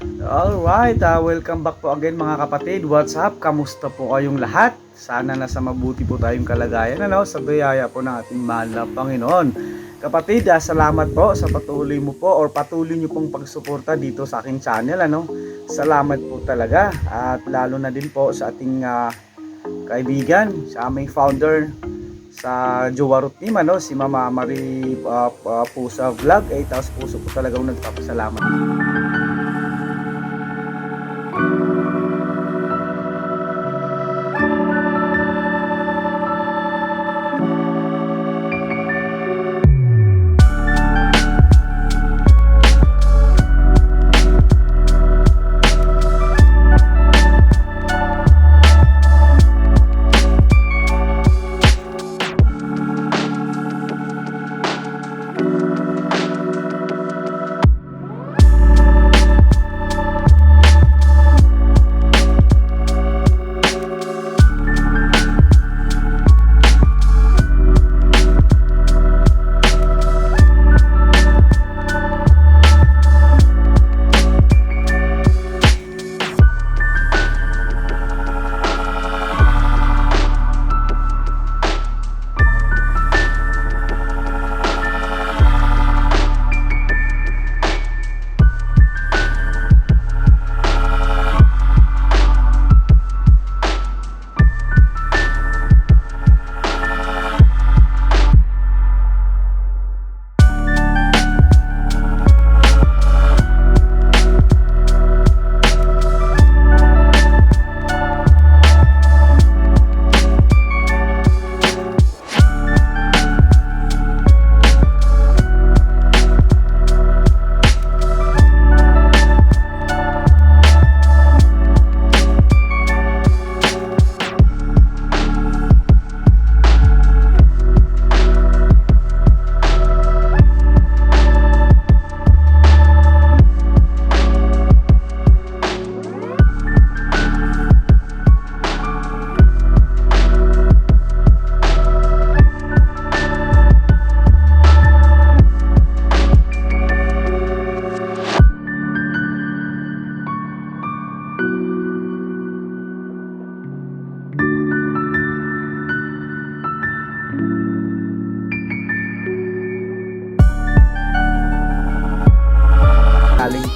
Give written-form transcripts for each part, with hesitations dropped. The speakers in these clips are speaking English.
Alright, welcome back po again mga kapatid. What's up? Kamusta po kayong lahat? Sana nasa mabuti po tayong kalagayan sa biyaya po ng ating mahal na Panginoon. Kapatid, salamat po sa patuloy mo po or patuloy nyo pong pagsuporta dito sa aking channel. Salamat po talaga at lalo na din po sa ating kaibigan, sa aming founder sa Jowarot team, si Mama Marie Pusa Vlog. Taos puso po talagang nagpapasalamat.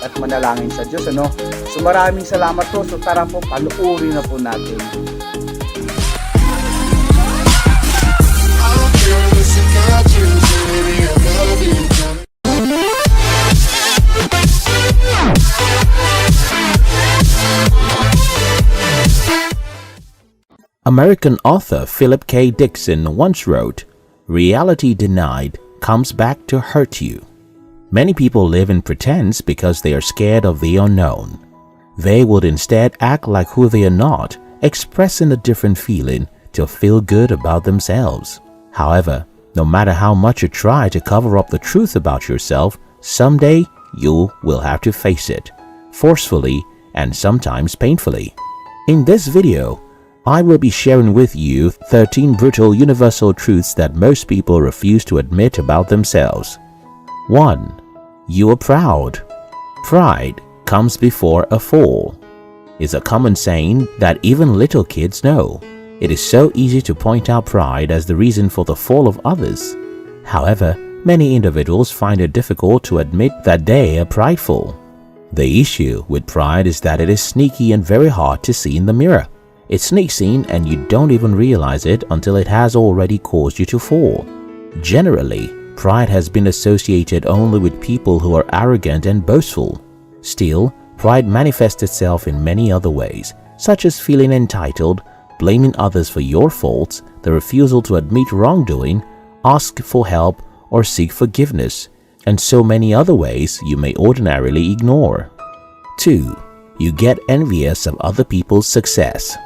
At manalangin sa Diyos, So maraming salamat po. So tara po, panuorin na po natin. American author Philip K. Dickson once wrote, "Reality denied comes back to hurt you." Many people live in pretense because they are scared of the unknown. They would instead act like who they are not, expressing a different feeling to feel good about themselves. However, no matter how much you try to cover up the truth about yourself, someday you will have to face it, forcefully and sometimes painfully. In this video, I will be sharing with you 13 brutal universal truths that most people refuse to admit about themselves. 1. You are proud. Pride comes before a fall. It's a common saying that even little kids know. It is so easy to point out pride as the reason for the fall of others. However, many individuals find it difficult to admit that they are prideful. The issue with pride is that it is sneaky and very hard to see in the mirror. It sneaks in and you don't even realize it until it has already caused you to fall. Generally, pride has been associated only with people who are arrogant and boastful. Still, pride manifests itself in many other ways, such as feeling entitled, blaming others for your faults, the refusal to admit wrongdoing, ask for help, or seek forgiveness, and so many other ways you may ordinarily ignore. 2. You get envious of other people's success.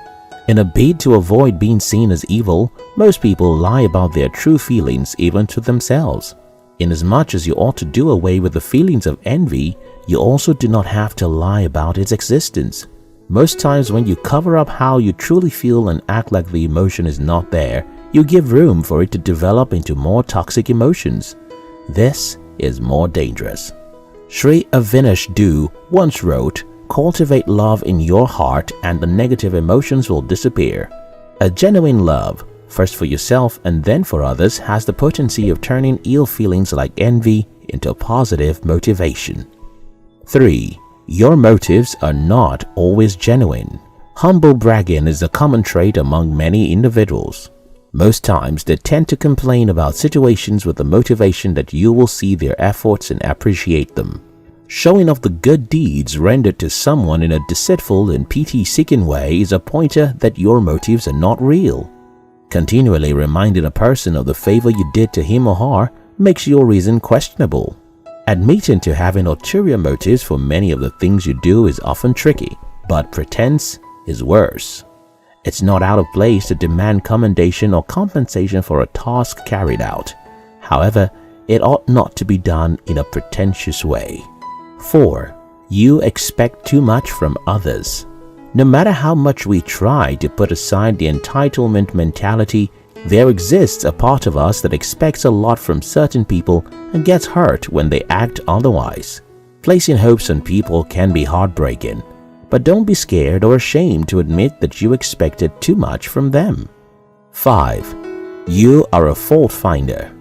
In a bid to avoid being seen as evil, most people lie about their true feelings even to themselves. Inasmuch as you ought to do away with the feelings of envy, you also do not have to lie about its existence. Most times when you cover up how you truly feel and act like the emotion is not there, you give room for it to develop into more toxic emotions. This is more dangerous. Sri Avinash Du once wrote, cultivate love in your heart and the negative emotions will disappear. A genuine love, first for yourself and then for others, has the potency of turning ill feelings like envy into positive motivation. 3. Your motives are not always genuine. Humble bragging is a common trait among many individuals. Most times they tend to complain about situations with the motivation that you will see their efforts and appreciate them. Showing off the good deeds rendered to someone in a deceitful and pity-seeking way is a pointer that your motives are not real. Continually reminding a person of the favor you did to him or her makes your reason questionable. Admitting to having ulterior motives for many of the things you do is often tricky, but pretense is worse. It's not out of place to demand commendation or compensation for a task carried out. However, it ought not to be done in a pretentious way. 4. You expect too much from others. No matter how much we try to put aside the entitlement mentality, there exists a part of us that expects a lot from certain people and gets hurt when they act otherwise. Placing hopes on people can be heartbreaking, but don't be scared or ashamed to admit that you expected too much from them. 5. You are a fault finder.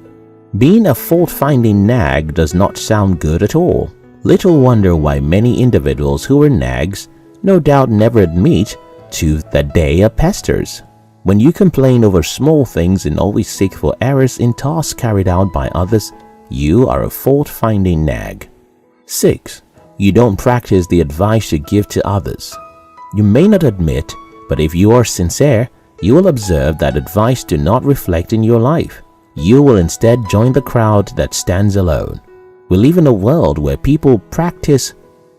Being a fault-finding nag does not sound good at all. Little wonder why many individuals who are nags no doubt never admit to that they are pesters. When you complain over small things and always seek for errors in tasks carried out by others, you are a fault-finding nag. 6. You don't practice the advice you give to others. You may not admit, but if you are sincere, you will observe that advice do not reflect in your life. You will instead join the crowd that stands alone. We live in a world where people practice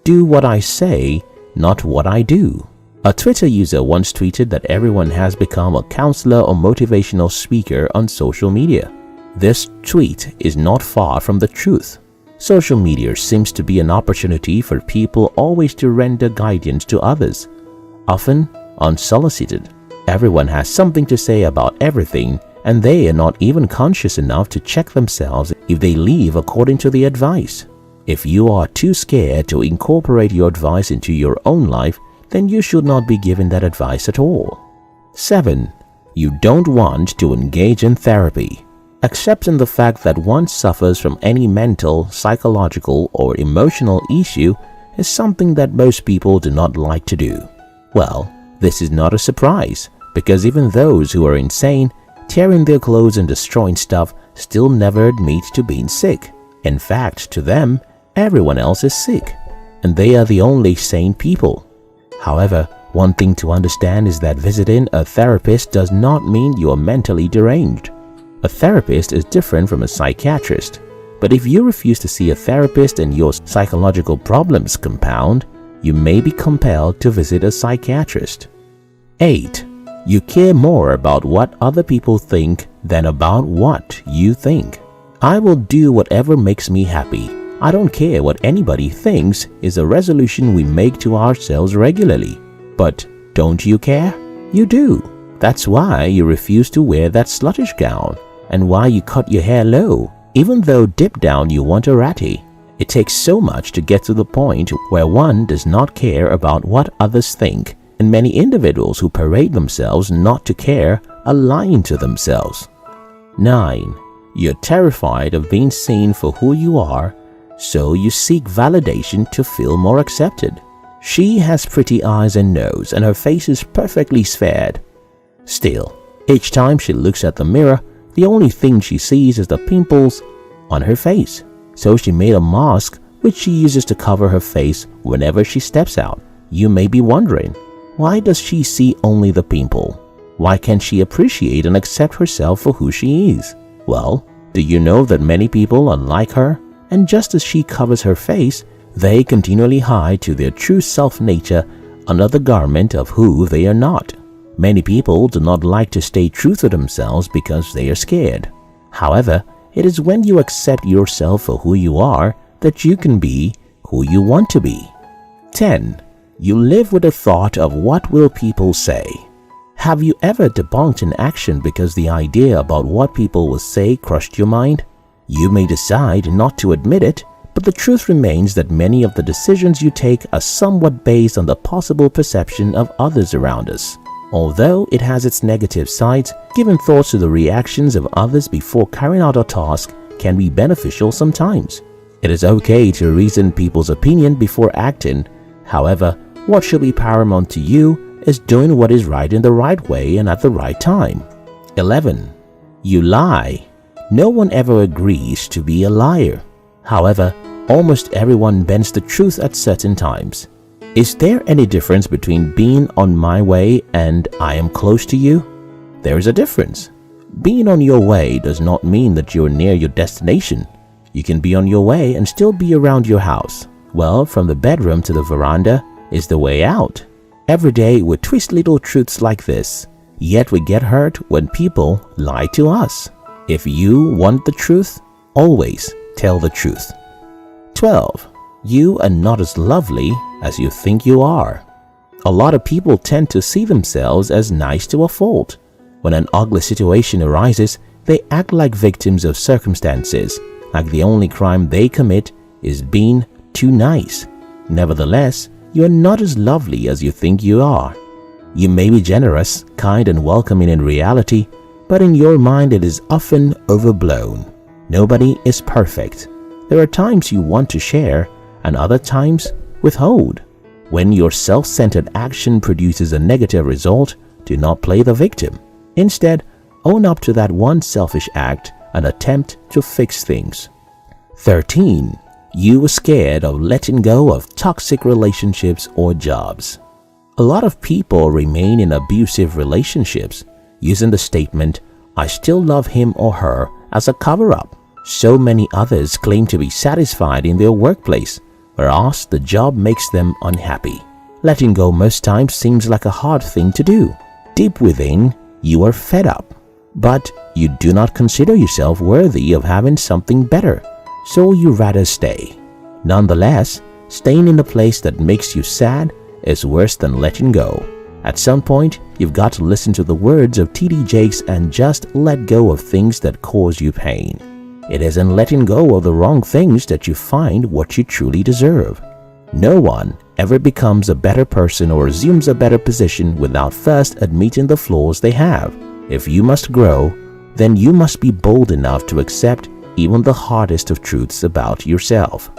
"do what I say, not what I do." A Twitter user once tweeted that everyone has become a counselor or motivational speaker on social media. This tweet is not far from the truth. Social media seems to be an opportunity for people always to render guidance to others, often unsolicited. Everyone has something to say about everything, and they are not even conscious enough to check themselves if they live according to the advice. If you are too scared to incorporate your advice into your own life, then you should not be given that advice at all. 7. You don't want to engage in therapy. Accepting the fact that one suffers from any mental, psychological, or emotional issue is something that most people do not like to do. Well, this is not a surprise, because even those who are insane, tearing their clothes and destroying stuff, still never admit to being sick. In fact, to them, everyone else is sick, and they are the only sane people. However, one thing to understand is that visiting a therapist does not mean you are mentally deranged. A therapist is different from a psychiatrist, but if you refuse to see a therapist and your psychological problems compound, you may be compelled to visit a psychiatrist. 8. You care more about what other people think than about what you think. I will do whatever makes me happy. I don't care what anybody thinks is a resolution we make to ourselves regularly. But don't you care? You do. That's why you refuse to wear that sluttish gown, and why you cut your hair low, even though deep down you want a ratty. It takes so much to get to the point where one does not care about what others think, and many individuals who parade themselves not to care are lying to themselves. 9. You're terrified of being seen for who you are, so you seek validation to feel more accepted. She has pretty eyes and nose, and her face is perfectly sphered. Still, each time she looks at the mirror, the only thing she sees is the pimples on her face. So she made a mask which she uses to cover her face whenever she steps out. You may be wondering, why does she see only the pimple? Why can't she appreciate and accept herself for who she is? Well, do you know that many people are like her? And just as she covers her face, they continually hide to their true self-nature under the garment of who they are not. Many people do not like to stay true to themselves because they are scared. However, it is when you accept yourself for who you are that you can be who you want to be. 10. You live with the thought of what will people say. Have you ever debunked an action because the idea about what people will say crushed your mind? You may decide not to admit it, But the truth remains that many of the decisions you take are somewhat based on the possible perception of others around us. Although it has its negative sides, giving thoughts to the reactions of others before carrying out a task can be beneficial sometimes. It is okay to reason people's opinion before acting. However, what should be paramount to you is doing what is right in the right way and at the right time. 11. You lie. No one ever agrees to be a liar. However, almost everyone bends the truth at certain times. Is there any difference between being on my way and I am close to you? There is a difference. Being on your way does not mean that you're near your destination. You can be on your way and still be around your house. Well, from the bedroom to the veranda is the way out. Every day we twist little truths like this, yet we get hurt when people lie to us. If you want the truth, always tell the truth. 12. You are not as lovely as you think you are. A lot of people tend to see themselves as nice to a fault. When an ugly situation arises, they act like victims of circumstances, like the only crime they commit is being too nice. Nevertheless, you are not as lovely as you think you are. You may be generous, kind and welcoming in reality, but in your mind it is often overblown. Nobody is perfect. There are times you want to share and other times withhold. When your self-centered action produces a negative result, do not play the victim. Instead, own up to that one selfish act and attempt to fix things. 13. You were scared of letting go of toxic relationships or jobs. A lot of people remain in abusive relationships using the statement, "I still love him or her," as a cover-up. So many others claim to be satisfied in their workplace, whereas the job makes them unhappy. Letting go most times seems like a hard thing to do. Deep within, you are fed up, but you do not consider yourself worthy of having something better, so you rather stay. Nonetheless, staying in a place that makes you sad is worse than letting go. At some point, you've got to listen to the words of T.D. Jakes and just let go of things that cause you pain. It is in letting go of the wrong things that you find what you truly deserve. No one ever becomes a better person or assumes a better position without first admitting the flaws they have. If you must grow, then you must be bold enough to accept even the hardest of truths about yourself.